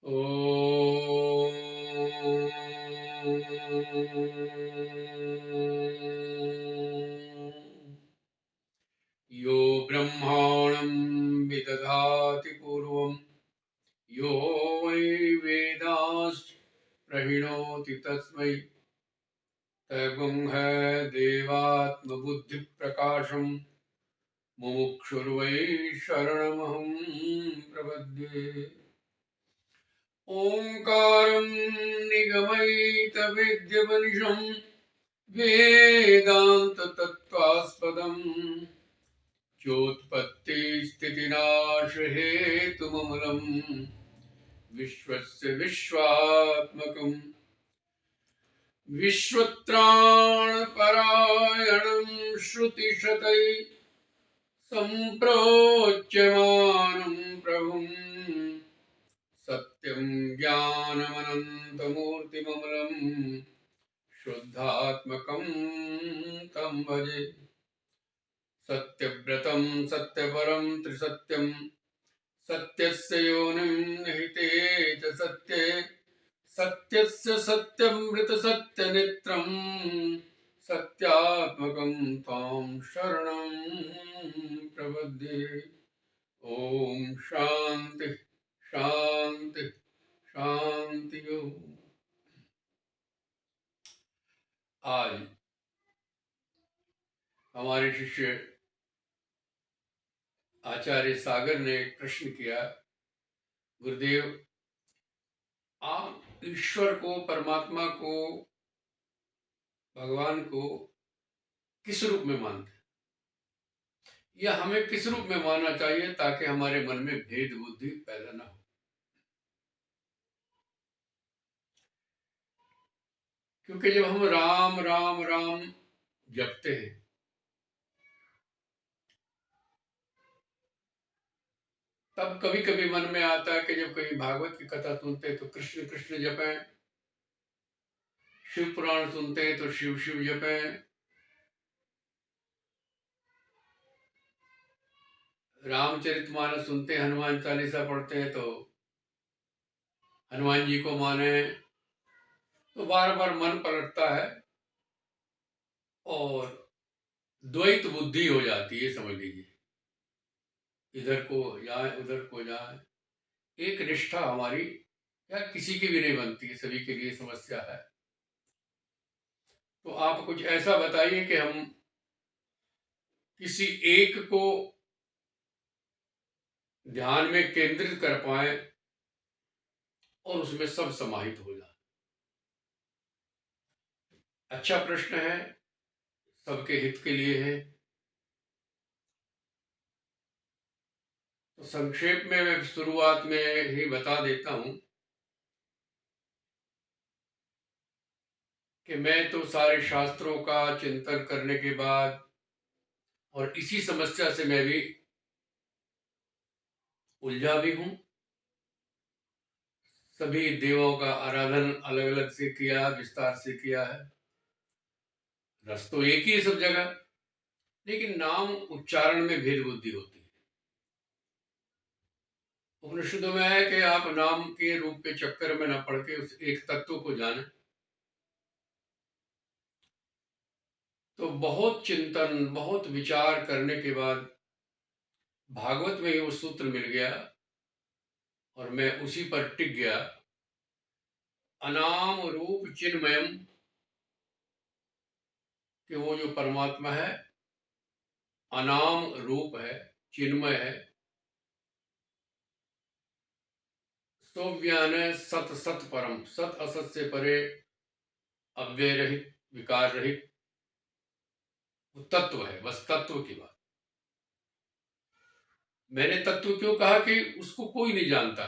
ॐ यो ब्रह्माणं विदधाति पूर्वं यो वै वेदांश्च प्रहिणोति तस्मै तैगुंह देवात्मबुद्धिप्रकाशं मुमुक्षुर्वै शरणमहं प्रपद्ये। ओंकारं निगमैतवेद्यमनिशं वेदान्ततत्त्वास्पदम् चोत्पत्तिस्थितिनाशहेतुममलम् विश्वस्य विश्वात्मकम् विश्वत्राणपरायणं श्रुतिशतैः सम्प्रोच्यमानं प्रभुम् सत्यं ज्ञानमनन्तमूर्तिममलं शुद्धात्मकं तं भजे। सत्यव्रतं सत्यपरं त्रिसत्यं सत्यस्य योनिं निहिते च सत्ये सत्यस्य सत्यमृतसत्यनेत्रं सत्यात्मकं त्वां शरणं प्रपद्ये। ओम शांति शांति शांति। आज हमारे शिष्य आचार्य सागर ने एक प्रश्न किया, गुरुदेव आप ईश्वर को, परमात्मा को, भगवान को किस रूप में मानते हैं, या हमें किस रूप में मानना चाहिए ताकि हमारे मन में भेद बुद्धि पैदा ना हो। क्योंकि जब हम राम राम राम जपते हैं तब कभी कभी मन में आता है कि जब कहीं भागवत की कथा सुनते हैं तो कृष्ण कृष्ण जपें, शिव पुराण सुनते हैं तो शिव शिव जपें, रामचरितमानस सुनते हैं, हनुमान चालीसा पढ़ते हैं तो हनुमान जी को माने। तो बार बार मन पलटता है और द्वैत बुद्धि हो जाती है, समझ लीजिए, इधर को जाए उधर को जाए। एक निष्ठा हमारी या किसी की भी नहीं बनती है, सभी के लिए समस्या है। तो आप कुछ ऐसा बताइए कि हम किसी एक को ध्यान में केंद्रित कर पाए और उसमें सब समाहित हो जाए। अच्छा प्रश्न है, सबके हित के लिए है। तो संक्षेप में मैं शुरुआत में ही बता देता हूं कि मैं तो सारे शास्त्रों का चिंतन करने के बाद और इसी समस्या से मैं भी उलझा भी हूं। सभी देवों का आराधन अलग अलग से किया, विस्तार से किया है। रस तो एक ही है सब जगह, लेकिन नाम उच्चारण में भेद बुद्धि होती है। उपनिषदों में है कि आप नाम के रूप के चक्कर में न पड़ के उस एक तत्व को जाने। तो बहुत चिंतन, बहुत विचार करने के बाद भागवत में वो सूत्र मिल गया और मैं उसी पर टिक गया। अनाम रूप चिन्मयम, कि वो जो परमात्मा है अनाम रूप है, चिन्मय है, सौव्यान सत सत परम, सत असत से परे, अव्यय रहित, विकार रहित वो तत्व है। बस तत्व की बात। मैंने तत्व क्यों कहा कि उसको कोई नहीं जानता।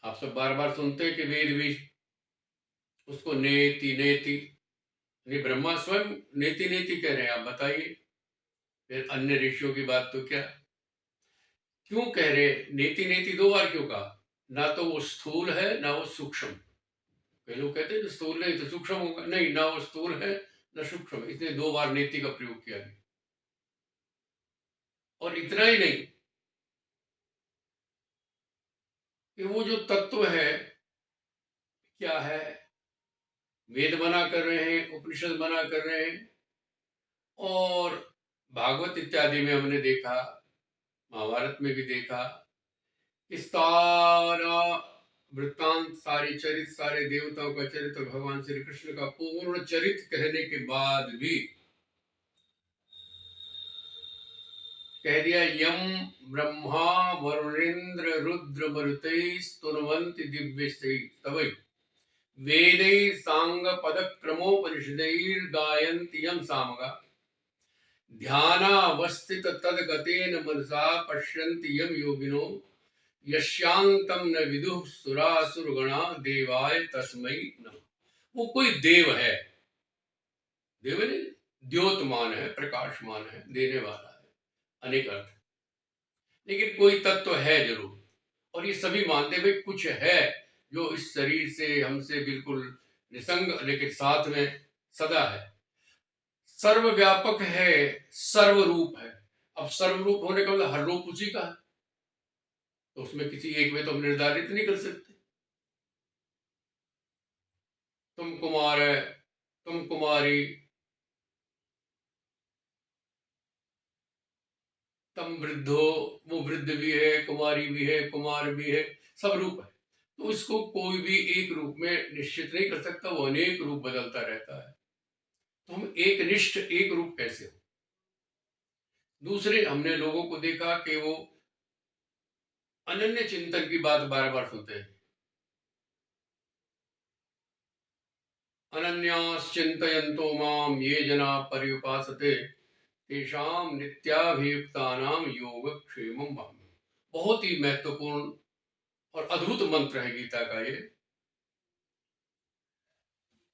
आप सब बार बार सुनते हैं कि वेद भी उसको नेति नेति, नहीं ब्रह्मा स्वयं नेति नेति कह रहे हैं। आप बताइए, फिर अन्य ऋषियों की बात तो क्या, क्यों कह रहे नेति नेति? दो बार क्यों कहा? ना तो वो स्थूल है ना वो सूक्ष्म। कई लोग कहते हैं स्थूल नहीं तो सूक्ष्म होगा, नहीं, ना वो स्थूल है ना सूक्ष्म, इसने दो बार नेति का प्रयोग किया है। और इतना ही नहीं कि वो जो तत्व है क्या है, वेद मना कर रहे हैं, उपनिषद मना कर रहे हैं, और भागवत इत्यादि में हमने देखा, महाभारत में भी देखा कि सारा वृत्तांत, सारी चरित्र, सारे देवताओं का चरित्र, भगवान श्री कृष्ण का पूर्ण चरित्र कहने के बाद भी कह दिया यम ब्रह्मा वरुणेन्द्र रुद्र मरुतै स्तुन्वन्ति दिव्यश्री तवै वेदै सांग पद क्रमोपनिषदैर् गायन्ति यम सामगा ध्यानावस्थित तद्गतेन मनसा पश्यन्ति यम योगिनो यस्यांतम न विदुः सुरासुरगणा देवाय तस्मै नमः। वो कोई देव है, देव नहीं, द्योतमान है, प्रकाशमान है, देने वाला है, अनेक अर्थ, लेकिन कोई तत्व है जरूर। और ये सभी मानते भाई कुछ है जो इस शरीर से, हमसे बिल्कुल निसंग, लेकिन साथ में सदा है, सर्वव्यापक है, सर्वरूप है। अब सर्वरूप होने का मतलब हर रूप उसी का है, तो उसमें किसी एक में तो हम निर्धारित नहीं कर सकते। तुम कुमार है, तुम कुमारी, तुम वृद्धो, वो वृद्ध भी है, कुमारी भी है, कुमार भी है, सब रूप है। तो इसको कोई भी एक रूप में निश्चित नहीं कर सकता, वो अनेक रूप बदलता रहता है। तो हम एक निष्ठ एक रूप कैसे हो? दूसरे हमने लोगों को देखा कि वो अनन्य चिंतन की बात बार बार सुनते हैं, अनन्याश्चिन्तयन्तो माम ये जना पर्युपासते तेषाम नित्याभियुक्तानाम योगक्षेमम वहामि। बहुत ही महत्वपूर्ण और अद्भुत मंत्र है गीता का ये।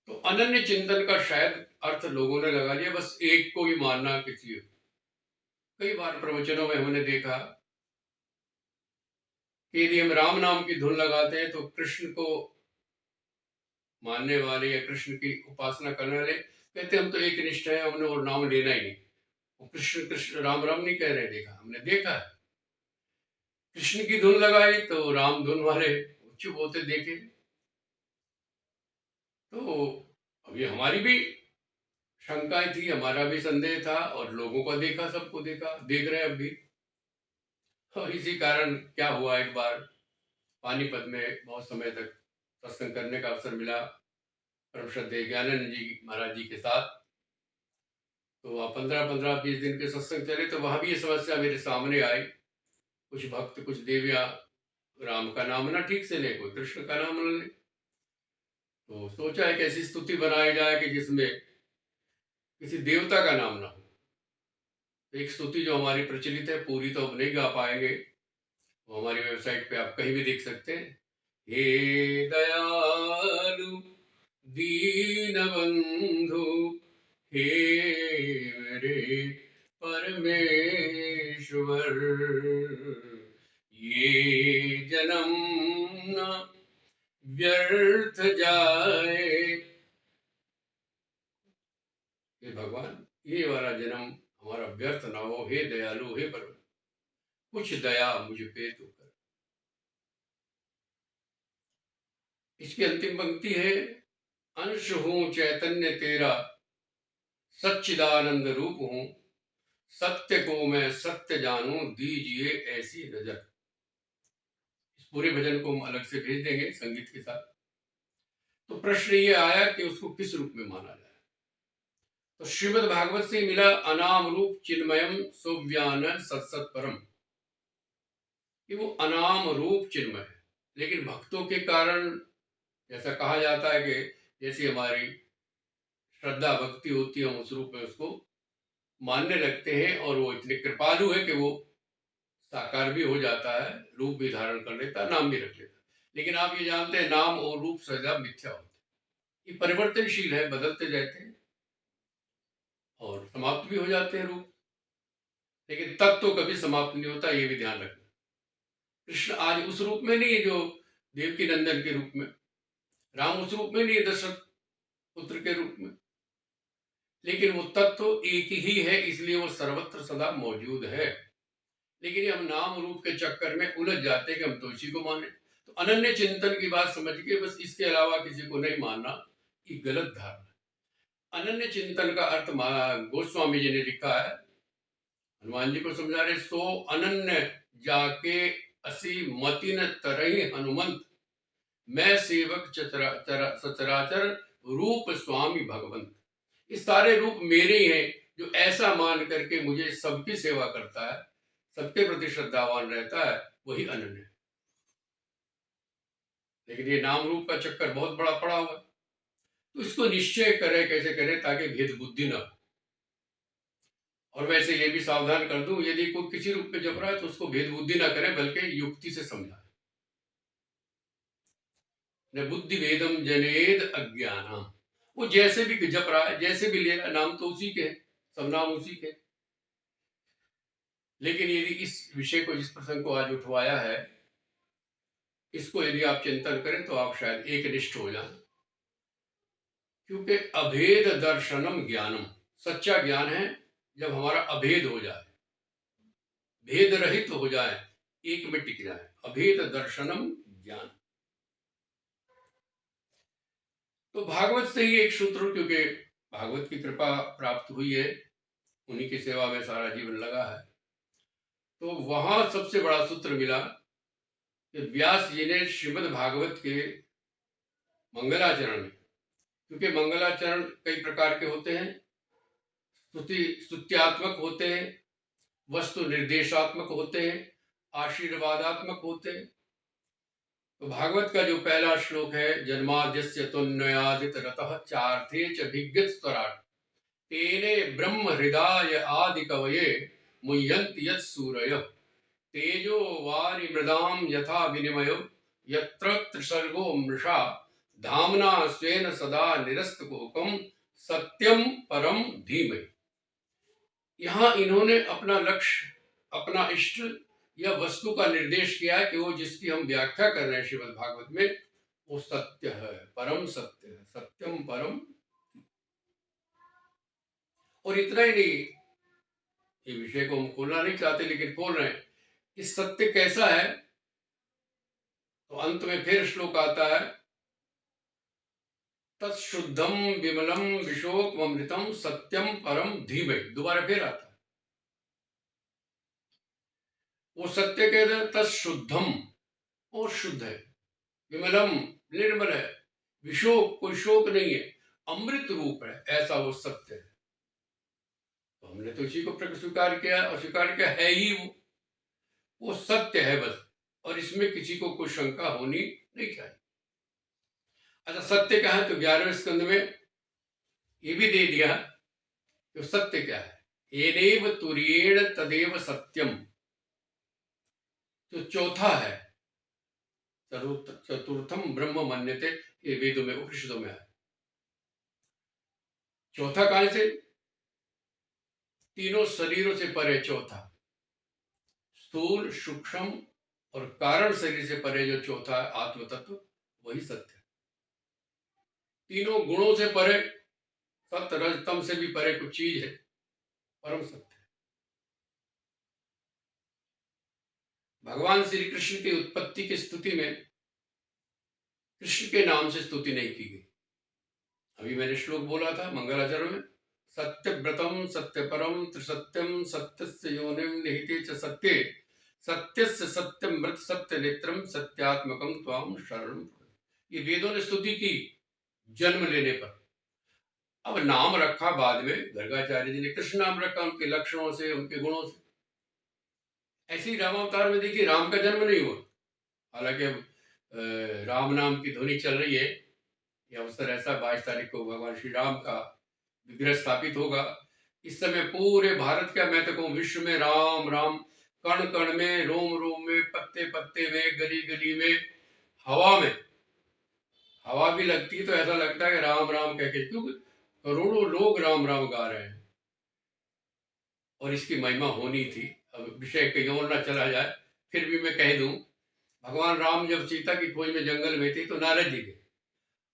तो अनन्य चिंतन का शायद अर्थ लोगों ने लगा लिया बस एक को ही मानना किसी। कई बार प्रवचनों में हमने देखा कि यदि हम राम नाम की धुन लगाते हैं तो कृष्ण को मानने वाले या कृष्ण की उपासना करने वाले कहते हम तो एक निष्ठ है, हमने और नाम लेना ही नहीं। वो कृष्ण कृष्ण राम राम नहीं कह रहे, देखा हमने, देखा है। कृष्ण की धुन लगाई तो राम धुन वाले चुप होते देखे। तो अभी हमारी भी शंकाएं थी, हमारा भी संदेह था, और लोगों को देखा, सबको देखा, देख रहे हैं अब भी। और इसी कारण क्या हुआ, एक बार पानीपत में बहुत समय तक सत्संग करने का अवसर मिला परम श्रद्धेय ज्ञानानंद जी महाराज जी के साथ। तो वहाँ 15-15, 20 दिन के सत्संग चले, तो वहाँ भी ये समस्या मेरे सामने आई। कुछ भक्त, कुछ देवियाँ राम का नाम ना ठीक से ले, कोई कृष्ण का नाम न ले। तो सोचा एक ऐसी स्तुति बनाई जाए कि जिसमें किसी देवता का नाम ना हो। एक स्तुति जो हमारी प्रचलित है, पूरी तो अब नहीं गा पाएंगे, वो हमारी वेबसाइट पे आप कहीं भी देख सकते हैं। हे दयालु दीनबंधु, हे मेरे परमेश्वर, ये जन्म न व्यर्थ जाए। हे भगवान, ये वाला जन्म हमारा व्यर्थ ना हो, हे दयालु, हे पर कुछ दया मुझ पे तो कर। इसकी अंतिम पंक्ति है, अंश हूं चैतन्य तेरा, सच्चिदानंद रूप हूं, सत्य को मैं सत्य जानूं, दीजिए ऐसी नजर। इस पूरे भजन को हम अलग से भेज देंगे संगीत के साथ। तो प्रश्न ये आया कि उसको किस रूप में माना जाए। तो श्रीमद् भागवत से मिला अनाम रूप चिन्मयम सुव्यान सत्सत परम। कि वो अनाम रूप चिन्मय है, लेकिन भक्तों के कारण जैसा कहा जाता है कि जैसी हमारी श्रद्धा भक्ति होती है, हम उस रूप में उसको मानने लगते हैं, और वो इतने कृपालु है कि वो साकार भी हो जाता है, रूप भी धारण कर लेता है, नाम भी रख लेता है। लेकिन आप ये जानते हैं नाम और रूप सदा मिथ्या होते हैं, ये परिवर्तनशील है, बदलते जाते हैं और समाप्त भी हो जाते हैं रूप, लेकिन तब तो कभी समाप्त नहीं होता, ये भी ध्यान रखना। कृष्ण आज उस रूप में नहीं है जो देवकी नंदन के रूप में, राम उस रूप में नहीं है दशरथ पुत्र के रूप में, लेकिन वो तत्व एक ही है, इसलिए वो सर्वत्र सदा मौजूद है। लेकिन हम नाम रूप के चक्कर में उलझ जाते हैं कि हम तो इसी को माने। तो अनन्य चिंतन की बात समझ के बस इसके अलावा किसी को नहीं मानना, ये गलत धारणा। अनन्य चिंतन का अर्थ गोस्वामी जी ने लिखा है, हनुमान जी को समझा रहे, सो अनन्य जाके असी मति न तरही हनुमंत, मैं सेवक सचराचर रूप स्वामी भगवंत। ये सारे रूप मेरे ही हैं, जो ऐसा मान करके मुझे सबकी सेवा करता है, सबके प्रति श्रद्धावान रहता है, वही अनन्य है। लेकिन ये नाम रूप का चक्कर बहुत बड़ा पड़ा हुआ है, तो इसको निश्चय करें, कैसे करें ताकि भेद बुद्धि ना हो। और वैसे ये भी सावधान कर दूं, यदि कोई किसी रूप में जप रहा है तो उसको भेद बुद्धि ना करें, बल्कि युक्ति से समझाएं। न बुद्धि भेदम जनेद अज्ञानम, वो जैसे भी जप रहा है, जैसे भी ले रहा है, नाम तो उसी के हैं, सब नाम उसी के। लेकिन यदि इस विषय को, जिस प्रसंग को आज उठवाया है, इसको यदि आप चिंतन करें तो आप शायद एकनिष्ठ हो जाएं। क्योंकि अभेद दर्शनम ज्ञानम, सच्चा ज्ञान है जब हमारा अभेद हो जाए, भेद रहित हो जाए, एक में टिक जाए, अभेद दर्शनम ज्ञान। तो भागवत से ही एक सूत्र, क्योंकि भागवत की कृपा प्राप्त हुई है, उन्हीं की सेवा में सारा जीवन लगा है, तो वहां सबसे बड़ा सूत्र मिला कि व्यास जी ने श्रीमद् भागवत के मंगलाचरण में, क्योंकि मंगलाचरण कई प्रकार के होते हैं, स्तुत्यात्मक होते हैं, वस्तु निर्देशात्मक होते हैं, आशीर्वादात्मक होते हैं। तो भागवत का जो पहला श्लोक है, जन्माद्यस्य तुन्नयादित रतः चार्थे च भिज्ञत स्वराट, तेने ब्रह्म हृदय आदि कवये मुह्यन्ति यत् सूरयः, तेजो वारि मृदाम यथा विनिमयो यत्र त्रिसर्गो मृषा, धामना स्वेन सदा निरस्तकुहकं सत्यम परम धीमहि। यहाँ इन्होंने अपना लक्ष्य, अपना इष्ट या वस्तु का निर्देश किया है कि वो जिसकी हम व्याख्या कर रहे हैं श्रीमद् भागवत में, वो सत्य है, परम सत्य है, सत्यम परम। और इतना ही नहीं, ये विषय को हम खोलना नहीं चाहते लेकिन खोल रहे हैं, इस सत्य कैसा है, तो अंत में फिर श्लोक आता है, तत्शुद्धम विमलम विशोकमृतम सत्यम परम धीमहि, दोबारा फिर आता है। वो सत्य कहते हैं तत्शुद्धम, वो शुद्ध है, विमलम निर्मल है, विशोक कोई शोक नहीं है, अमृत रूप है, ऐसा वो सत्य है। तो हमने तो इसी को स्वीकार किया, और स्वीकार किया है ही वो सत्य है बस, और इसमें किसी को कोई शंका होनी नहीं चाहिए। अच्छा, सत्य क्या है, तो 11वें स्कंद में ये भी दे दिया कि सत्य क्या है, येनैव तुर्येण तदेव सत्यम, जो चौथा है, चतुर्थम ब्रह्म मन्यते, ये वेदों में उपनिषदों में है। चौथा कहां से, तीनों शरीरों से परे चौथा, स्थूल सूक्ष्म और कारण शरीर से परे जो चौथा आत्म तत्व, वही सत्य है। तीनों गुणों से परे, सत्य रजतम से भी परे कुछ चीज है, परम सत्य है। भगवान श्री कृष्ण की उत्पत्ति की स्तुति में कृष्ण के नाम से स्तुति नहीं की गई। अभी मैंने श्लोक बोला था मंगलाचरण में, सत्यव्रतम सत्यपरम त्रिसत्यम सत्यस्य योनिम निहिते च सत्ये, सत्यस्य सत्यमृत सत्य नेत्रम सत्यात्मकम त्वाम शरणम। ये वेदों ने स्तुति की जन्म लेने पर। अब नाम रखा बाद में, गर्गाचार्य जी ने कृष्ण नाम रखा उनके लक्षणों से, उनके गुणों से। ऐसे ही रामावतार में देखिए, राम का जन्म नहीं हुआ, हालांकि अब राम नाम की ध्वनि चल रही है। यह अवसर ऐसा 22 तारीख को भगवान श्री राम का विग्रह स्थापित होगा। इस समय पूरे भारत का, मैं तो कहूँ विश्व में, राम राम, कण कण में, रोम रोम में, पत्ते पत्ते में, गली गली में, हवा में, हवा भी लगती है तो ऐसा लगता है कि राम राम कह के, क्योंकि करोड़ों लोग राम राम गा रहे हैं, और इसकी महिमा होनी थी। अब विषय कहीं और ना चला जाए, फिर भी मैं कह दूं, भगवान राम जब सीता की खोज में जंगल में थे तो नारद जी गए,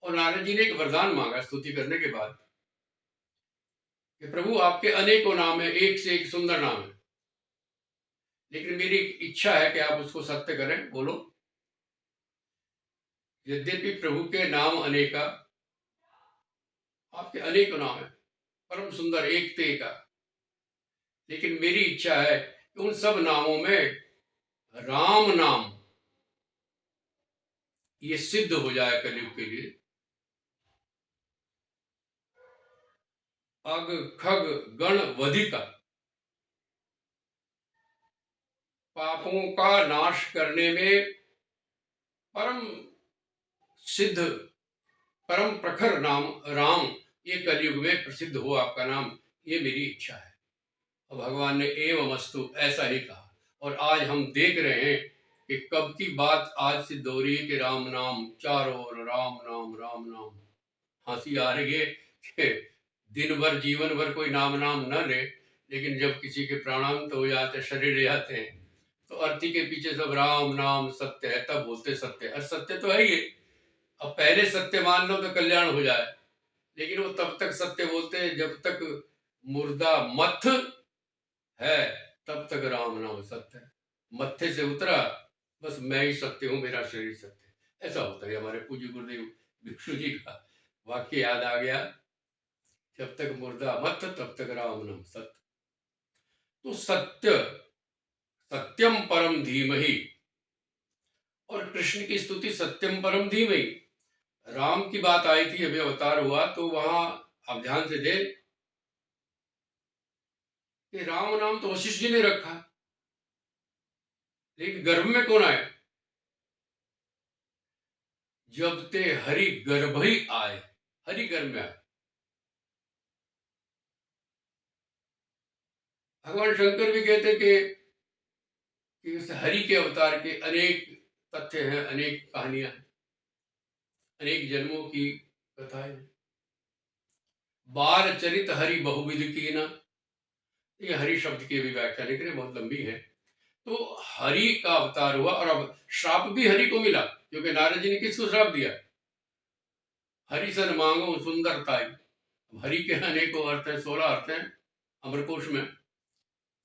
और नारद जी ने एक वरदान मांगा स्तुति करने के बाद कि प्रभु आपके अनेकों नाम है, एक से एक सुंदर नाम है, लेकिन मेरी इच्छा है कि आप उसको सत्य करें, बोलो। यद्यपि प्रभु के नाम अनेका, आपके अनेक नाम है, परम सुंदर एक ते का, लेकिन मेरी इच्छा है कि उन सब नामों में राम नाम ये सिद्ध हो जाए कलयुग के लिए। अग खग गण वधिका, पापों का नाश करने में परम सिद्ध, परम प्रखर नाम राम ये कलयुग में प्रसिद्ध हो आपका नाम, ये मेरी इच्छा है। और भगवान ने एवं अस्तु ऐसा ही कहा। और आज हम देख रहे हैं कि कब की बात आज सिद्ध हो रही है कि राम नाम चारों ओर, राम नाम राम नाम। हंसी आ रही है कि दिन भर जीवन भर कोई नाम नाम न ले, लेकिन जब किसी के प्राणांत हो जाते, शरीर ले जाते हैं, तो अर्थी के पीछे सब राम नाम सत्य है, तब बोलते सत्य है। और सत्य तो है ही है। अब पहले सत्य मान लो तो कल्याण हो जाए, लेकिन वो तब तक सत्य बोलते हैं जब तक मुर्दा मथ है, तब तक राम नाम सत्य है। मत्थे से उतरा, बस मैं ही सत्य हूं, मेरा शरीर सत्य है। ऐसा होता है। हमारे पूज्य गुरुदेव भिक्षु जी का वाक्य याद आ गया, जब तक मुर्दा मत तब तक राम नाम सत्य। तो सत्य, सत्यम परम धीमहि, और कृष्ण की स्तुति सत्यम परम धीमहि। राम की बात आई थी, अभी अवतार हुआ, तो वहां आप ध्यान से दे कि राम नाम तो वशिष्ठ जी ने रखा, लेकिन गर्भ में कौन आया? जब ते हरि गर्भ ही आए, हरि गर्भ में आए। भगवान शंकर भी कहते कि उस हरि के अवतार के अनेक तथ्य हैं, अनेक कहानियां हैं, अनेक जन्मों की कथाएं। बार चरित हरि बहुविध कीना, ये हरि शब्द की भी व्याख्या लिख रहे, बहुत लंबी है। तो हरि का अवतार हुआ, और अब श्राप भी हरि को मिला, क्योंकि नारद जी ने किसको श्राप दिया? हरि सन मांगो सुंदरताई। हरि के अनेकों अर्थ है, 16 अर्थ हैं अमरकोश में।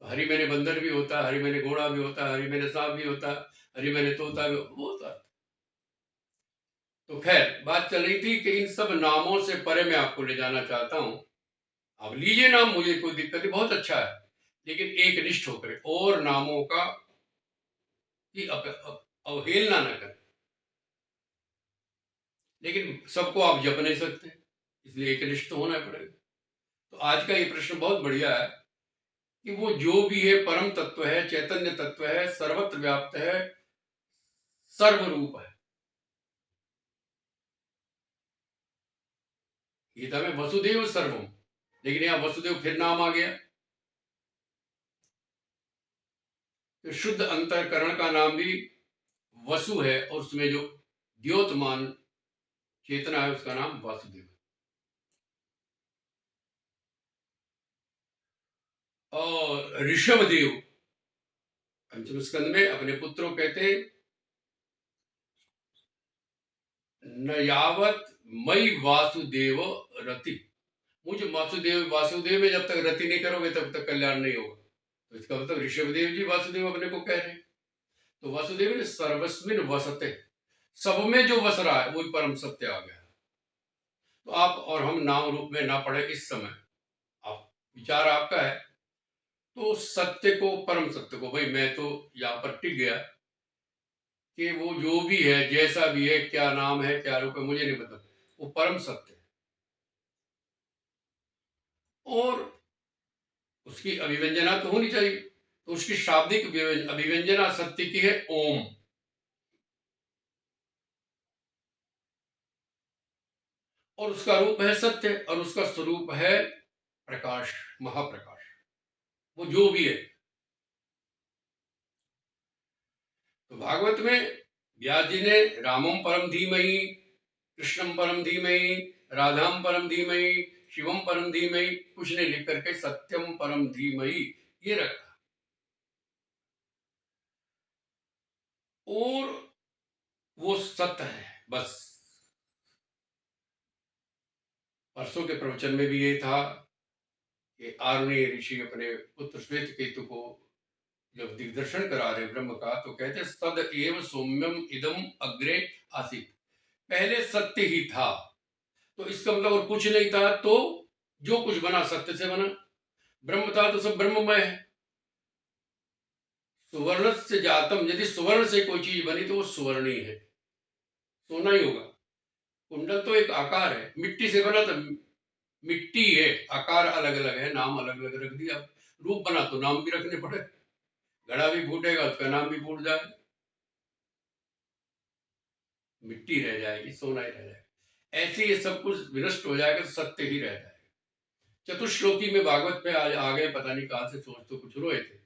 हरि मैंने बंदर भी होता, हरि मैंने घोड़ा भी होता, हरि मैंने सांप भी होता, हरि मैंने तोता भी होता। तो खैर बात चल रही थी कि इन सब नामों से परे मैं आपको ले जाना चाहता हूं। आप लीजिए नाम, मुझे कोई दिक्कत नहीं, बहुत अच्छा है, लेकिन एक निष्ठ होकर और नामों का की अवहेलना न करें। लेकिन सबको आप जप नहीं सकते, इसलिए एक निष्ठ होना पड़ेगा। तो आज का ये प्रश्न बहुत बढ़िया है कि वो जो भी है परम तत्व है, चैतन्य तत्व है, सर्वत्र व्याप्त है, सर्वरूप है। गीता में वसुदेव सर्वम, लेकिन यहाँ वसुदेव फिर नाम आ गया। तो शुद्ध अंतःकरण का नाम भी वसु है, और उसमें जो द्योतमान चेतना है उसका नाम वासुदेव है। और ऋषभदेव पंचम स्कंद में अपने पुत्रों कहते हैं, न यावत मई वासुदेव रति, मुझे वासुदेव वासुदेव में जब तक रति नहीं करोगे तब तक कल्याण नहीं होगा। तो इसका मतलब ऋषभदेव जी वासुदेव अपने को कह रहे हैं। तो वासुदेव ने सर्वस्मिन वसते, सब में जो वस रहा है वही परम सत्य आ गया। तो आप और हम नाम रूप में ना पढ़े इस समय, आप विचार आपका है। तो सत्य को, परम सत्य को, भाई मैं तो यहाँ पर टिक गया कि वो जो भी है, जैसा भी है, क्या नाम है, क्या रूप है, मुझे नहीं पता, वो परम सत्य है। और उसकी अभिव्यंजना तो होनी चाहिए, तो उसकी शाब्दिक अभिव्यंजना सत्य की है ओम। और उसका रूप है सत्य, और उसका स्वरूप है प्रकाश, महाप्रकाश, वो जो भी है। तो भागवत में व्यास जी ने रामम परम धीमहि, कृष्णम परम धीमहि, राधाम परम धीमहि, शिवम परम धीमहि, कुछ ने लिख करके सत्यम परम धीमहि ये रखा। और वो सत्य है बस। परसों के प्रवचन में भी ये था कि आरुणीय ऋषि अपने पुत्र श्वेत केतु को जब दिग्दर्शन करा रहे ब्रह्म का, तो कहते सद एव सौम्यम इदम अग्रे आसित, पहले सत्य ही था, तो इसका मतलब और कुछ नहीं था, तो जो कुछ बना सत्य से बना। ब्रह्म था तो सब ब्रह्ममय है। सुवर्ण से जातम, यदि सुवर्ण से कोई चीज बनी तो वो सुवर्ण ही है, सोना ही होगा। कुंडल तो एक आकार है, मिट्टी से बना तो मिट्टी है, आकार अलग अलग है, नाम अलग अलग रख दिया। रूप बना तो नाम भी रखने पड़े। घड़ा भी फूटेगा, उसका नाम भी फूट जाएगा, मिट्टी रह जाएगी, सोना ही रह जाएगा। ऐसे ये सब कुछ विनष्ट हो जाएगा तो सत्य ही रह जाएगा। चतुश्लोकी में भागवत पे आज आ गए, पता नहीं कहां से सोच तो कुछ रोए थे।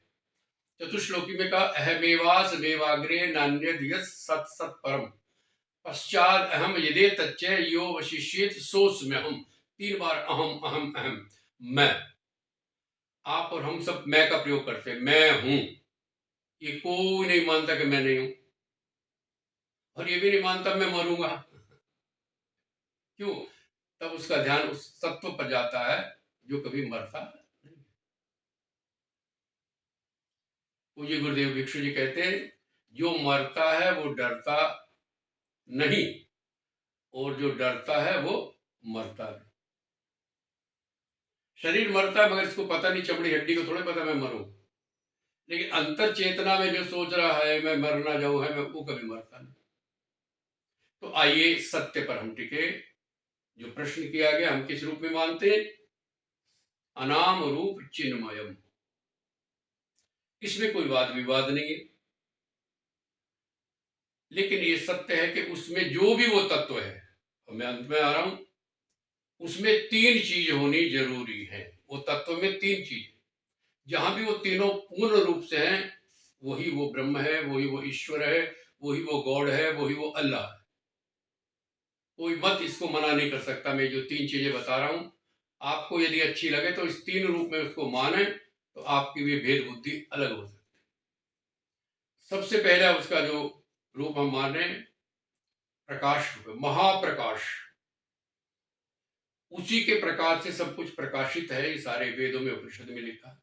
चतुश्लोकी में कहा अहमेवास देवाग्रे नान्यद यत् सत सत परम पश्चात अहम यदे तच्चै यो वशिष्येत सोस्म्य हम। 3 बार अहम अहम अहम, मैं। आप और हम सब मैं का प्रयोग करते हैं, मैं हूं। ये कोई नहीं मानता कि मैं नहीं हूं, और ये भी नहीं मानता मैं मरूंगा। क्यों? तब उसका ध्यान उस तत्व पर जाता है जो कभी मरता नहीं। पूज्य गुरुदेव भिक्षु जी कहते हैं, जो मरता है वो डरता नहीं, और जो डरता है वो मरता नहीं। शरीर मरता है, मगर इसको पता नहीं, चमड़ी हड्डी को थोड़ा पता मैं मरूं। लेकिन अंतर चेतना में जो सोच रहा है मैं मर ना जाऊं, है मैं, वो कभी मरता नहीं। तो आइए सत्य पर हम टिके। जो प्रश्न किया गया, हम किस रूप में मानते हैं? अनाम रूप चिन्मयम। इसमें कोई वाद विवाद नहीं है। लेकिन ये सत्य है कि उसमें जो भी वो तत्व है, और मैं अंत में आ रहा हूं, उसमें 3 चीज होनी जरूरी है। वो तत्व में 3 चीज, जहां भी वो तीनों पूर्ण रूप से हैं, वही वो ब्रह्म है, वही वो ईश्वर है, वही वो गॉड है, वही वो अल्लाह है। कोई मत इसको मना नहीं कर सकता। मैं जो 3 चीजें बता रहा हूं, आपको यदि अच्छी लगे तो इस 3 रूप में उसको माने, तो आपकी भी भेद बुद्धि अलग हो सकती है। सबसे पहला उसका जो रूप हम मान रहे हैं, प्रकाश रूप है, महाप्रकाश। उसी के प्रकाश से सब कुछ प्रकाशित है। ये सारे वेदों में, उपनिषद में लिखा।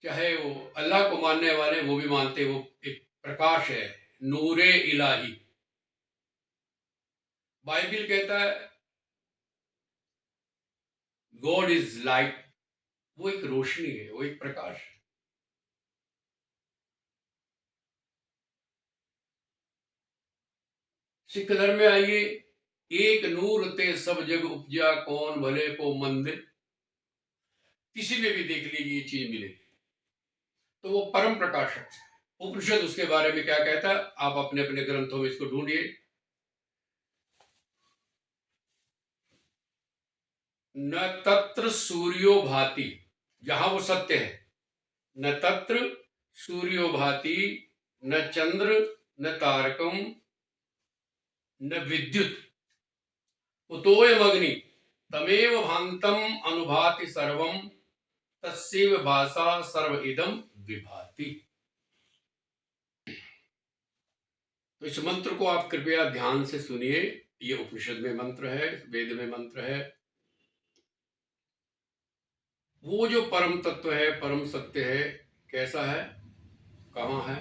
चाहे वो अल्लाह को मानने वाले, वो भी मानते वो एक प्रकाश है, नूरे इलाही। बाइबिल कहता है गॉड इज लाइट। वो एक रोशनी है, वो एक प्रकाश है। सिख धर्म में आइए, एक नूर ते सब जग उपजा, कौन भले को मंद। किसी में भी देख लीजिए ये चीज मिलेगी। तो वो परम प्रकाश है। उपनिषद उसके बारे में क्या कहता है, आप अपने अपने ग्रंथों में इसको ढूंढिए। न तत्र सूर्यो भाति, जहां वो सत्य है, न तत्र सूर्यो भाति, न चंद्र, न तारकम, न विद्युत, कुतोयम अग्नि, तमेव भांतम अनुभाति सर्वम, तस्यैव भाषा सर्व इदम विभाति। तो इस मंत्र को आप कृपया ध्यान से सुनिए। ये उपनिषद में मंत्र है, वेद में मंत्र है। वो जो परम तत्व है, परम सत्य है, कैसा है, कहां है?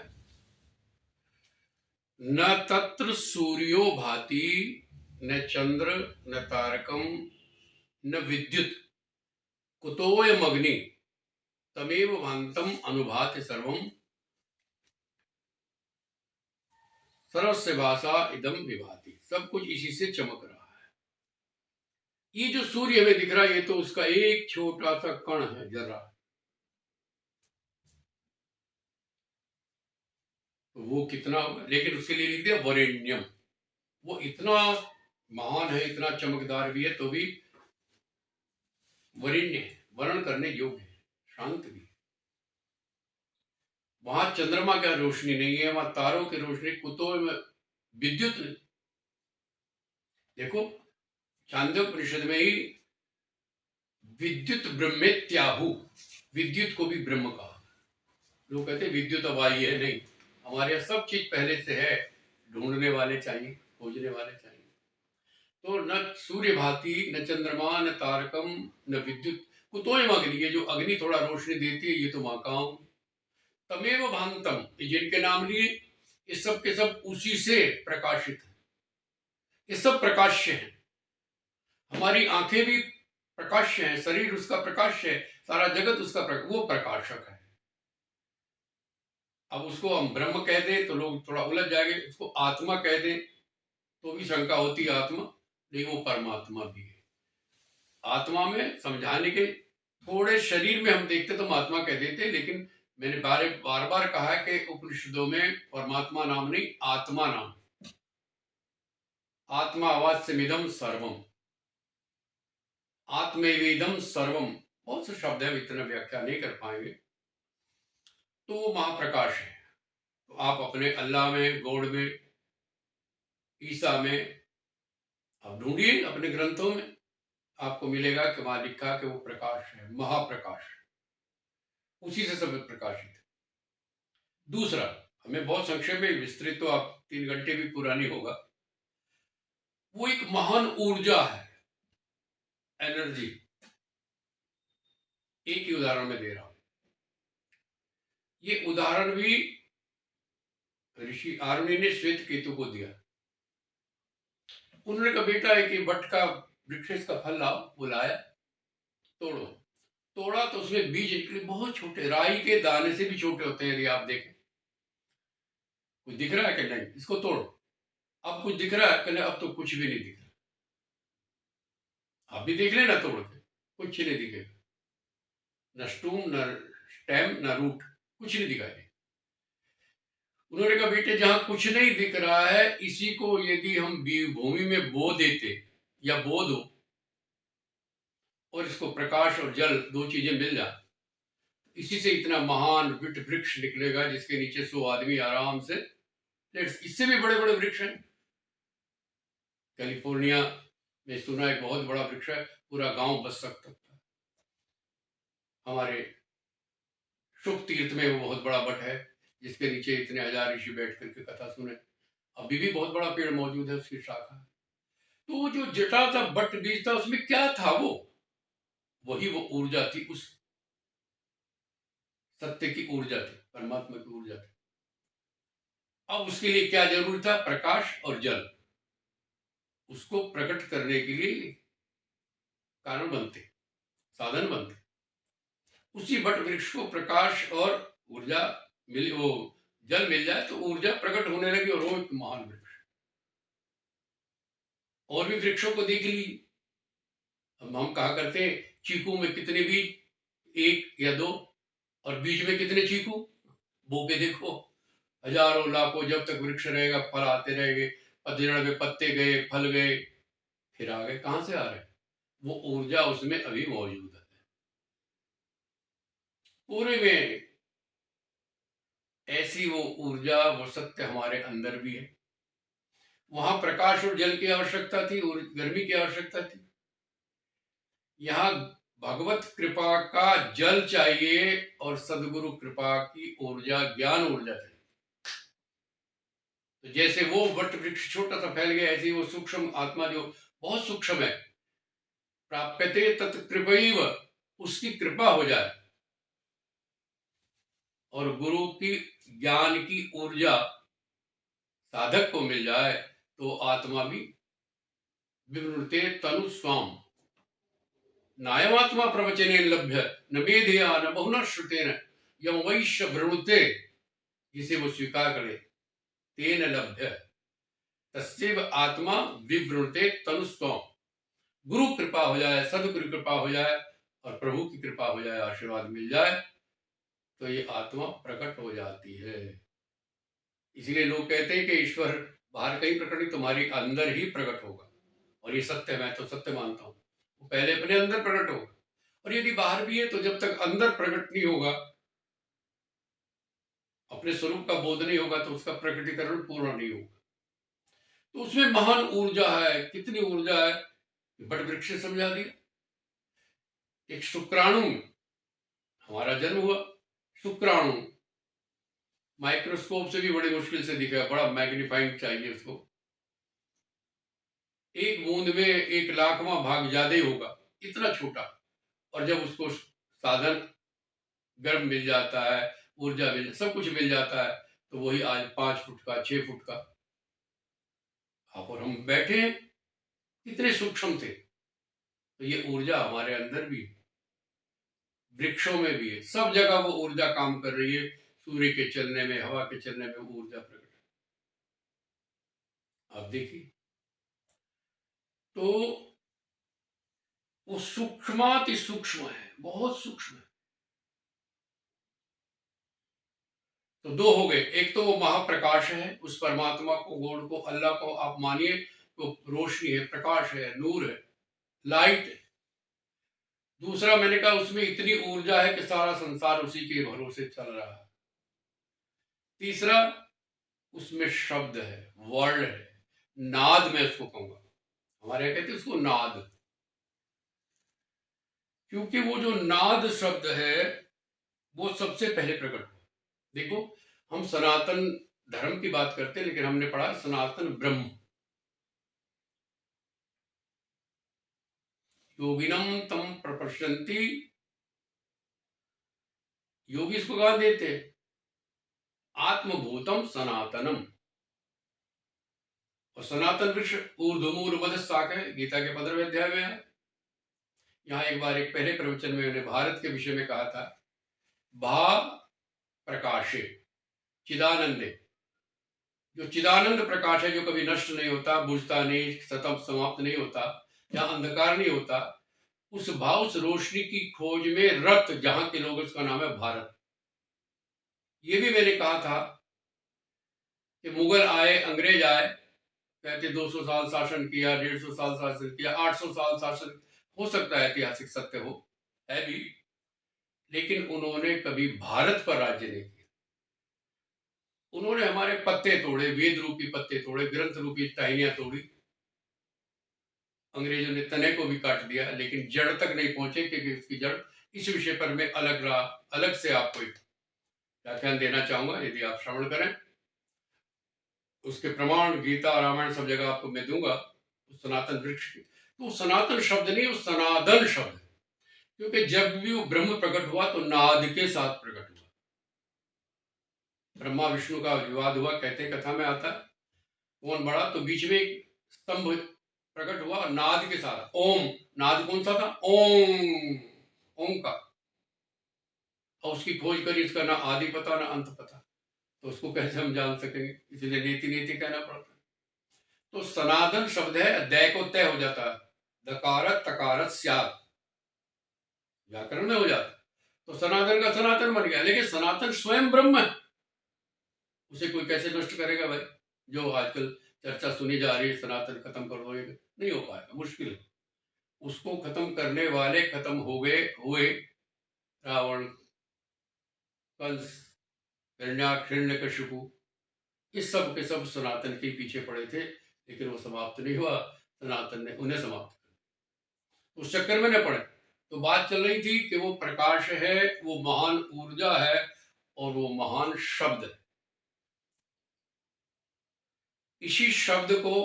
न तत्र सूर्यो भाति, न चंद्र, न तारकम, न विद्युत, कुतोयम अग्नि, तमेव भांतम अनुभाति सर्वम, सर्वस्य भाषा इदम विभाति। सब कुछ इसी से चमक रहा है। ये जो सूर्य हमें दिख रहा है, ये तो उसका एक छोटा सा कण है, जरा। तो वो कितना होगा, लेकिन उसके लिए लिख दिया वरेण्यम। वो इतना महान है, इतना चमकदार भी है, तो भी वरेण्य है, वर्ण करने योग्य है, शांत भी है। वहां चंद्रमा का रोशनी नहीं है, वहां तारों की रोशनी, कुतों में विद्युत नहीं। देखो, छांदोपनिषद में ही विद्युत ब्रह्मेत्याहु, विद्युत को भी ब्रह्म कहा। लोग कहते हैं विद्युत अब आई है, नहीं, हमारे यहाँ सब चीज पहले से है। ढूंढने वाले चाहिए, खोजने वाले चाहिए। तो न सूर्य भाति, न चंद्रमा, न तारकम, न विद्युत, कुतोयम अग्नि, ये जो अग्नि थोड़ा रोशनी देती है, ये तो मां का हूं। तमेव भांतम, ये जिनके नाम लिए, ये सब के सब उसी से प्रकाशित है। ये सब प्रकाश्य है। हमारी आंखें भी प्रकाश्य है, शरीर उसका प्रकाश्य है, सारा जगत उसका वो प्रकाशक है। अब उसको हम ब्रह्म कह दें तो लोग थोड़ा उलझ जाएंगे, उसको आत्मा कह दें तो भी शंका होती है आत्मा, नहीं वो परमात्मा भी है। आत्मा में समझाने के थोड़े शरीर में हम देखते तो हम आत्मा कह देते, लेकिन मैंने बार बार कहा है कि उपनिषदों में परमात्मा नाम नहीं, आत्मा नाम। आत्मा वास्यमिदं सर्वम, आत्मैवेदं सर्वम, बहुत से शब्द है, इतना व्याख्या नहीं कर पाएंगे। तो वो महाप्रकाश है। तो आप अपने अल्लाह में, गॉड में, ईसा में आप ढूंढिए अपने ग्रंथों में, आपको मिलेगा कि वहां लिखा कि वो प्रकाश है, महाप्रकाश, उसी से सब प्रकाशित है। दूसरा, हमें बहुत संक्षेप में विस्तृत तो आप 3 घंटे भी पूरा नहीं होगा, वो एक महान ऊर्जा है, एनर्जी। एक ही उदाहरण में दे रहा हूं। ये उदाहरण भी ऋषि आरुणि ने श्वेत केतु को दिया। उन्होंने कहा बेटा एक बट का वृक्ष का फल लाओ, वो लाया, तोड़ो। तोड़ा तो उसमें बीज निकले बहुत छोटे, राई के दाने से भी छोटे होते हैं यदि आप देखें। कुछ दिख रहा है कि नहीं, इसको तोड़ो। अब कुछ दिख रहा है कि नहीं, अब तो कुछ भी नहीं दिख रहा। आप भी देख लेना तोड़ के, कुछ नहीं दिखेगा, न स्टूम, न स्टेम, न रूट, कुछ नहीं दिखाई देगा। उन्होंने कहा बेटे जहां कुछ नहीं दिख रहा है, इसी को यदि हम भूमि में बो देते या बो दो, और इसको प्रकाश और जल दो चीजें मिल जाए, इसी से इतना महान विट वृक्ष निकलेगा जिसके नीचे 100 आदमी आराम से। इससे भी बड़े बड़े वृक्ष हैं। कैलिफोर्निया में सुना एक बहुत बड़ा वृक्ष है, पूरा गांव बस सकता था। हमारे शुभ तीर्थ में वो बहुत बड़ा बट है, जिसके नीचे इतने हजार ऋषि बैठ करके कथा सुने। अभी भी बहुत बड़ा पेड़ मौजूद है, उसकी शाखा। तो वो जो जटा था, बट बीज था, उसमें क्या था? वो वही वो ऊर्जा थी, उस सत्य की ऊर्जा थी, परमात्मा की ऊर्जा थी। अब उसके लिए क्या जरूरी था? प्रकाश और जल। उसको प्रकट करने के लिए कारण बनते, साधन बनते। उसी बट वृक्ष को प्रकाश और ऊर्जा मिल, वो जल मिल जाए तो ऊर्जा प्रकट होने लगी, और वो एक महान वृक्ष। और भी वृक्षों को देख लीजिए। हम कहा करते हैं चीकू में कितने बीज, 1 या 2, और बीज में कितने चीकू, बो के देखो, हजारों लाखों, जब तक वृक्ष रहेगा फल आते रहेंगे। पतझड़ में पत्ते गए, फल गए, फिर आ गए। कहां से आ रहे? वो ऊर्जा उसमें अभी मौजूद है। पूरे में ऐसी वो ऊर्जा, वो सत्य हमारे अंदर भी है। वहां प्रकाश और जल की आवश्यकता थी और गर्मी की आवश्यकता थी। यहाँ भगवत कृपा का जल चाहिए और सदगुरु कृपा की ऊर्जा, ज्ञान ऊर्जा चाहिए। तो जैसे वो वट वृक्ष छोटा सा फैल गया, ऐसे वो सूक्ष्म आत्मा जो बहुत सूक्ष्म है, प्राप्यते तत्कृपैव, उसकी कृपा हो जाए और गुरु की ज्ञान की ऊर्जा साधक को मिल जाए, तो आत्मा भी विवृते तनु स्वाम, नायमात्मा प्रवचने लभ्य न मेधया न बहुना श्रुतेन यम वैश्य वृणुते, जिसे वो स्वीकार करे, तेन लभ्य तस्यैव आत्मा विवृते तनु स्वाम। गुरु कृपा हो जाए, सदगुरु कृपा हो जाए और प्रभु की कृपा हो जाए, आशीर्वाद मिल जाए, तो ये आत्मा प्रकट हो जाती है। इसलिए लोग कहते हैं कि ईश्वर बाहर कहीं प्रकट नहीं, तुम्हारी अंदर ही प्रकट होगा। और ये सत्य, मैं तो सत्य मानता हूं। वो पहले अपने अंदर प्रकट होगा, और यदि बाहर भी है तो जब तक अंदर प्रकट नहीं होगा, अपने स्वरूप का बोध नहीं होगा, तो उसका प्रकटीकरण पूर्ण नहीं होगा। तो उसमें महान ऊर्जा है। कितनी ऊर्जा है, बट वृक्ष से समझा दिया। एक शुक्राणु, हमारा जन्म हुआ, शुक्राणु माइक्रोस्कोप से भी बड़ी मुश्किल से दिखा, बड़ा मैग्नीफाइंग चाहिए उसको। एक बूंद में 1,00,000वां भाग ज्यादा ही होगा, इतना छोटा। और जब उसको साधन गर्म मिल जाता है, ऊर्जा मिल, सब कुछ मिल जाता है, तो वही आज 5 फुट का, 6 फुट का आप और हम बैठे हैं, कितने सूक्ष्म थे। तो ये ऊर्जा हमारे अंदर भी है, वृक्षों में भी है, सब जगह वो ऊर्जा काम कर रही है। सूर्य के चलने में, हवा के चलने में वो ऊर्जा प्रकट है। आप देखिए, तो वो सूक्ष्माति सूक्ष्म है, बहुत सूक्ष्म है। तो दो हो गए, एक तो वो महाप्रकाश है, उस परमात्मा को, गॉड को, अल्लाह को आप मानिए तो रोशनी है, प्रकाश है, नूर है, लाइट है। दूसरा मैंने कहा उसमें इतनी ऊर्जा है कि सारा संसार उसी के भरोसे चल रहा है। तीसरा, उसमें शब्द है, वर्ड है, नाद मैं उसको कहूंगा, हमारे यहाँ कहते हैं उसको नाद, क्योंकि वो जो नाद शब्द है वो सबसे पहले प्रकट हुआ। देखो, हम सनातन धर्म की बात करते हैं, लेकिन हमने पढ़ा सनातन ब्रह्म, योगिनम तम प्रपश्यन्ति, योगी इसको कहा देते हैं, आत्मभूतम सनातनम। और सनातन वृक्ष ऊर्ध्वमूल मध्य शाख है, गीता के 15वें अध्याय में है। यहाँ एक बार एक पहले प्रवचन में मैंने भारत के विषय में कहा था, भा प्रकाशे चिदानंदे, जो चिदानंद प्रकाश है, जो कभी नष्ट नहीं होता, बुझता नहीं, सतत समाप्त नहीं होता, जहाँ अंधकार नहीं होता, उस भाव, उस रोशनी की खोज में रत जहां के लोग, उसका नाम है भारत। ये भी मैंने कहा था कि मुगल आए, अंग्रेज आए, कहते 200 साल शासन किया, 150 साल शासन किया, 800 साल शासन, हो सकता है ऐतिहासिक सत्य हो, है भी, लेकिन उन्होंने कभी भारत पर राज्य नहीं किया। उन्होंने हमारे पत्ते तोड़े, वेद रूपी पत्ते तोड़े, ग्रंथ रूपी टहनियां तोड़ी, अंग्रेजों ने तने को भी काट दिया, लेकिन जड़ तक नहीं पहुंचे, क्योंकि उसकी जड़, इस विषय पर मैं अलग से आपको एक व्याख्यान देना चाहूंगा, यदि आप श्रवण करें। उसके प्रमाण गीता, रामायण, सब जगह आपको मैं दूंगा, उस सनातन वृक्ष की। तो सनातन शब्द नहीं, वो सनातन शब्द है, क्योंकि जब भी वो ब्रह्म प्रकट हुआ तो नाद के साथ प्रकट हुआ। ब्रह्मा विष्णु का विवाद हुआ, कहते हैं कथा में आता है, कौन बड़ा, तो बीच में एक स्तंभ प्रकट हुआ और नाद के साथ, ओम, नाद कौन सा था, ओम, ओम का। और उसकी खोज करी, इसका ना आदि पता ना अंत पता, तो उसको कैसे हम जान सकेंगे, इसलिए नीति नीति कहना पड़ता है। तो सनातन शब्द है, अध्याय को तय हो जाता है, दकारत तकारत स्यात्, व्याकरण में हो जाता है। तो सनातन का सनातन बन गया, लेकिन सनातन स्वयं ब्रह्म है, उसे कोई कैसे नष्ट करेगा भाई। जो आजकल चर्चा सुनी जा रही है, सनातन खत्म कर दो, ये नहीं हो पाएगा, मुश्किल है। उसको खत्म करने वाले खत्म हो गए, हुए, रावण, कंस, हिरण्यकशिपु, इस सब के सब सनातन के पीछे पड़े थे, लेकिन वो समाप्त नहीं हुआ, सनातन ने उन्हें समाप्त कर, उस चक्कर में न पड़े। तो बात चल रही थी कि वो प्रकाश है, वो महान ऊर्जा है, और वो महान शब्द है। इसी शब्द को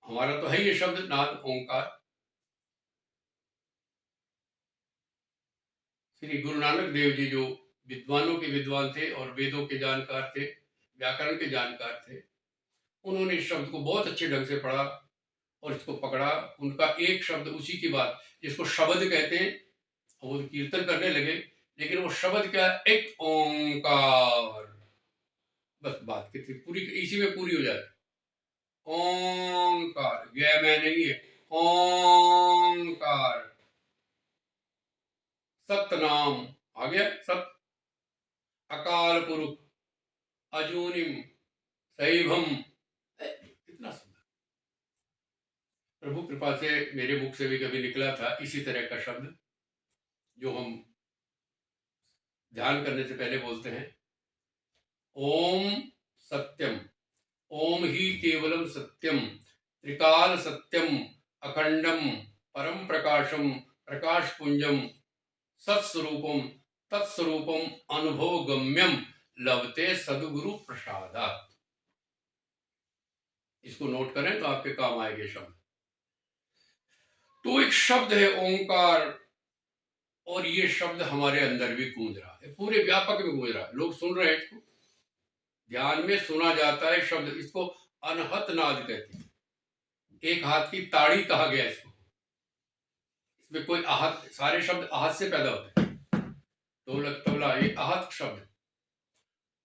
हमारा तो है ये शब्द नाद ओंकार, श्री गुरु नानक देव जी जो विद्वानों के विद्वान थे और वेदों के जानकार थे, व्याकरण के जानकार थे, उन्होंने इस शब्द को बहुत अच्छे ढंग से पढ़ा और इसको पकड़ा। उनका एक शब्द, उसी की बात, जिसको शब्द कहते हैं, वो कीर्तन करने लगे, लेकिन वो शब्द क्या, एक ओंकार, बस बात कितनी पूरी, इसी में पूरी हो जाती। ओंकार, गया मैं नहीं है, ओंकार, सतनाम, आ गया सत, अकाल पुरुष, अजूनिम, सैभम, कितना सुंदर। प्रभु कृपा से मेरे मुख से भी कभी निकला था इसी तरह का शब्द, जो हम ध्यान करने से पहले बोलते हैं, ओम सत्यम, ओम ही केवलम सत्यम, त्रिकाल सत्यम, अखंडम, परम प्रकाशम, प्रकाश पुंजम, सत्स्वरूपम, तत्स्वरूपम, अनुभव गम्यम, लभते सदगुरु प्रसादात्। इसको नोट करें तो आपके काम आएंगे शब्द। तो एक शब्द है ओंकार, और ये शब्द हमारे अंदर भी गूंज रहा है, पूरे व्यापक में गूंज रहा है, लोग सुन रहे हैं इसको, ध्यान में सुना जाता है शब्द, इसको अनहत नाद कहते हैं, एक हाथ की ताड़ी कहा गया इसको, इसमें कोई आहत, सारे शब्द आहत से पैदा होते हैं, ढोलक तबला ये आहत शब्द,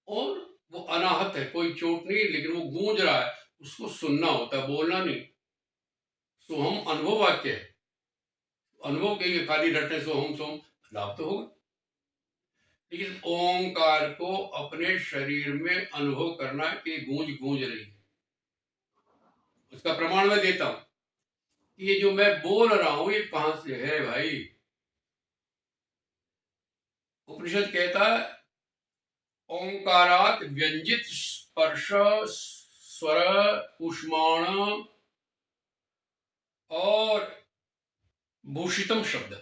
और वो अनाहत है, कोई चोट नहीं, लेकिन वो गूंज रहा है, उसको सुनना होता है, बोलना नहीं। सोहम अनुभव वाक्य है, अनुभव के खाली रटे सोहम सोहम, लाभ तो होगा, लेकिन ओंकार को अपने शरीर में अनुभव करना कि गूंज गूंज रही है। उसका प्रमाण मैं देता हूं, ये जो मैं बोल रहा हूं ये कहां से है भाई। उपनिषद कहता है ओंकारात व्यंजित स्पर्श स्वर उष्माण और भूषितम शब्द,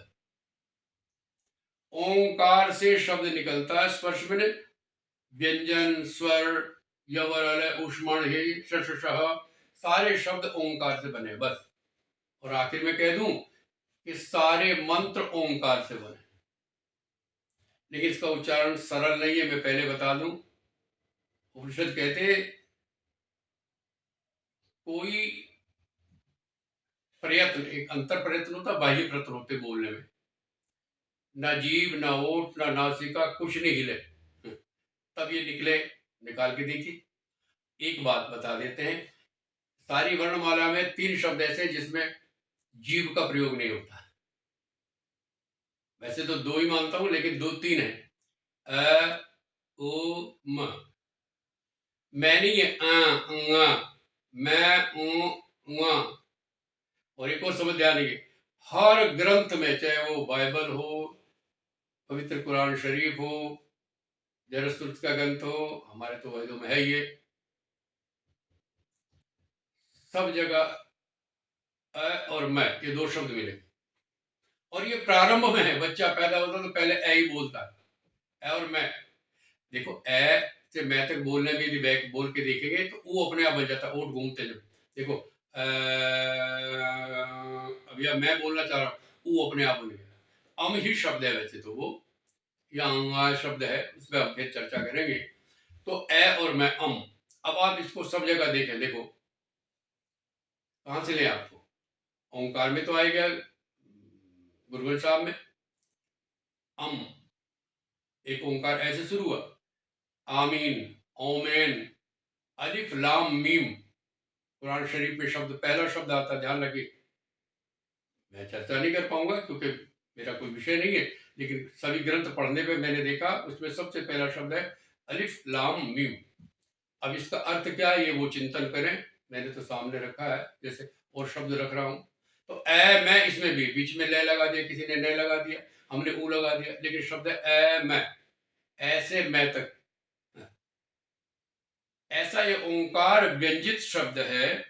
ओंकार से शब्द निकलता है, स्पर्श में व्यंजन स्वर यवर उष्मण ही सारे शब्द ओंकार से बने बस। और आखिर में कह दूं कि सारे मंत्र ओंकार से बने, लेकिन इसका उच्चारण सरल नहीं है, मैं पहले बता दूं। उपनिषद कहते कोई प्रयत्न, एक अंतर प्रयत्न होता, बाह्य प्रयत्न होते बोलने में, ना जीभ ना ओठ ना नासिका कुछ नहीं हिले, तब ये निकले, निकाल के देखिए। एक बात बता देते हैं, सारी वर्णमाला में 3 शब्द ऐसे जिसमें जीव का प्रयोग नहीं होता, वैसे तो 2 ही मानता हूं, लेकिन 2-3 है, अ ओ म, मैं नहीं है मैं और एक और समझ ध्यान रखिए, हर ग्रंथ में, चाहे वो बाइबल हो, पवित्र कुरान शरीफ हो, जरस्तुर्त का ग्रंथ हो, हमारे तो वेदों में है, ये सब जगह अ और मैं, ये 2 शब्द मिले, और ये प्रारंभ में है, बच्चा पैदा होता तो पहले ए ही बोलता है, ए और मैं। देखो ए से मैं तक बोलने में यदि बैक बोल के देखेंगे तो वो अपने आप बन जाता है, ओठ घूमते जब देखो अभी अब मैं बोलना चाह रहा हूँ, वो अपने आप बन गया। अम ही शब्द है वैसे तो वो, या अंगा शब्द है, उस पर हम फिर चर्चा करेंगे। तो ए और मैं अम, अब आप इसको सब जगह देखें, देखो कहां से ले आपको, ओंकार में तो आएगा, गुरु ग्रंथ साहब में अम, एक ओंकार ऐसे शुरू हुआ, आमीन ओमेन अलिफ लाम मीम, कुरान शरीफ में शब्द, पहला शब्द आता है, ध्यान रखिए। मैं चर्चा नहीं कर पाऊंगा क्योंकि मेरा कोई विषय नहीं है, लेकिन सभी ग्रंथ पढ़ने पे मैंने देखा उसमें सबसे पहला शब्द है अलिफ लाम मीम। अब इसका अर्थ क्या है ये वो चिंतन करें, मैंने तो सामने रखा है, जैसे और शब्द रख रहा हूं, तो ए मैं, इसमें भी बीच में ले लगा दिया, किसी ने न लगा दिया, हमने ऊ लगा दिया, लेकिन शब्द है ए मैं, ऐसे मैं तक, ऐसा ये ओंकार व्यंजित शब्द है,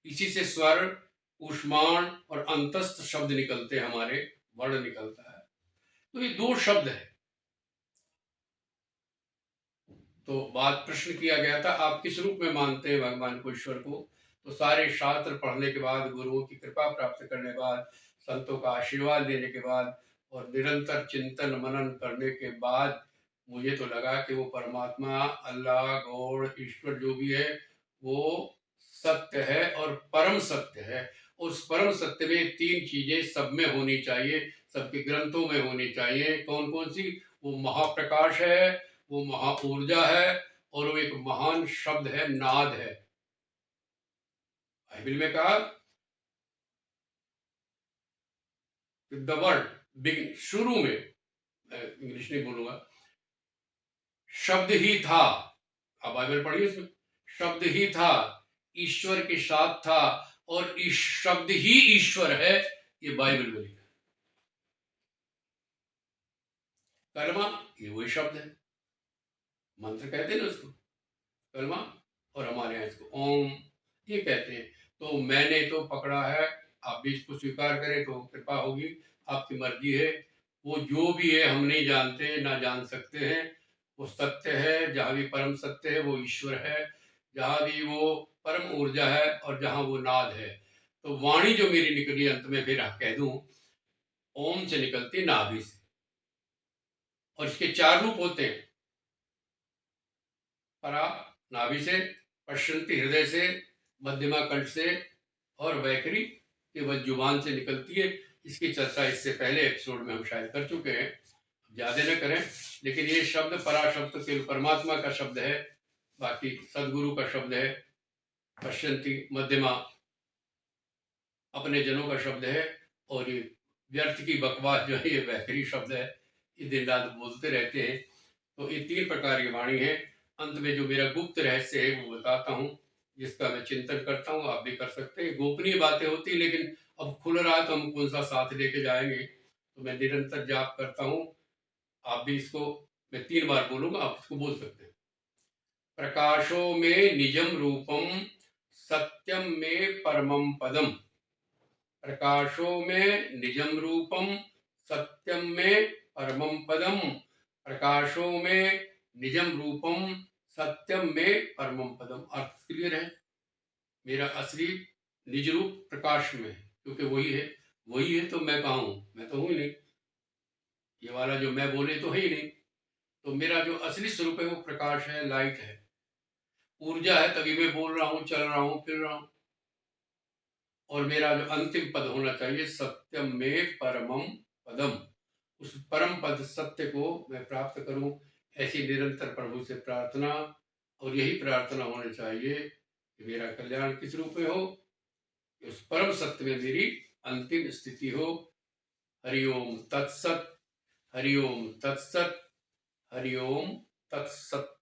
इसी से स्वर ऊष्माण और अंतस्थ शब्द निकलते हैं, हमारे वर्ण निकलता है। तो ये 2 शब्द है। तो बात प्रश्न किया गया था, आप किस रूप में मानते हैं भगवान को, ईश्वर को? तो सारे शास्त्र पढ़ने के बाद, गुरुओं की कृपा प्राप्त करने के बाद, संतों का आशीर्वाद लेने के बाद और निरंतर चिंतन मनन करने के बाद मुझे तो लगा कि वो परमात्मा, अल्लाह, गॉड, ईश्वर जो भी है वो सत्य है और परम सत्य है। उस परम सत्य में 3 चीजें सब में होनी चाहिए, सबके ग्रंथों में होनी चाहिए। कौन कौन सी? वो महाप्रकाश है, वो महा ऊर्जा है, और वो एक महान शब्द है, नाद है। बाइबल में कहा द वर्ड बिगिन, शुरू में, इंग्लिश नहीं बोलूंगा, शब्द ही था। आप बाइबल पढ़िए, उसमें शब्द ही था, ईश्वर के साथ था, और इस शब्द ही ईश्वर है, ये बाइबल में लिखा। कलमा ये वही शब्द है, मंत्र कहते हैं ना उसको, कलमा, और हमारे यहाँ इसको ओम ये कहते हैं। तो मैंने तो पकड़ा है, आप भी इसको स्वीकार करें तो कृपा होगी, आपकी मर्जी है। वो जो भी है हम नहीं जानते, ना जान सकते हैं, वो सत्य है, जहाँ भी परम सत्य है वो ईश्वर है, जहाँ भी वो परम ऊर्जा है, और जहाँ वो नाद है। तो वाणी जो मेरी निकली, अंत में फिर कह दूं ओम से निकलती है नाभि से, और इसके 4 रूप होते हैं। परा नाभि से, पश्चंती हृदय से, मध्यमा कंठ से, और वैखरी केवल जुबान से निकलती है। इसकी चर्चा इससे पहले एपिसोड में हम शायद कर चुके हैं, ज्यादा न करें। लेकिन ये शब्द परा शब्द केवल परमात्मा का शब्द है, बाकी सदगुरु का शब्द है। पश्चंती मध्यमा अपने जनों का शब्द है, और ये व्यर्थ की बकवास जो है ये वैखरी शब्द है, ये दिन रात बोलते रहते हैं। तो ये 3 प्रकार की वाणी है। अंत में जो मेरा गुप्त रहस्य है वो बताता हूँ, जिसका मैं चिंतन करता हूँ, आप भी कर सकते हैं। गोपनीय बातें होती है, लेकिन अब खुल रहा है तो हम कौन सा साथ लेके जाएंगे। तो मैं निरंतर जाप करता हूँ। आप भी इसको, मैं 3 बार बोलूंगा, आप इसको बोल सकते हैं। प्रकाशो में निजम रूपम, सत्यम में परमम पदम। प्रकाशो में निजम रूपम, सत्यम में परमम पदम। प्रकाशो में निजम रूपम, सत्यम में परमम पदम। अर्थ क्लियर है? मेरा असली निज रूप प्रकाश में है, क्योंकि वही है तो मैं कहाँ हूं? मैं तो हूं ही नहीं। ये वाला जो मैं बोले तो है ही नहीं। तो मेरा जो असली स्वरूप है वो प्रकाश है, लाइट है, ऊर्जा है, तभी मैं बोल रहा हूँ, चल रहा हूँ, फिर रहा हूँ। और मेरा जो अंतिम पद होना चाहिए, सत्यम में परमम पदम। उस परम पद सत्य को मैं प्राप्त करूं, ऐसी निरंतर प्रभु से प्रार्थना। और यही प्रार्थना होनी चाहिए कि मेरा कल्याण किस रूप में हो, कि उस परम सत्य में मेरी अंतिम स्थिति हो। हरिओम तत्सत, हरिओम तत्सत, हरिओम तत्सत।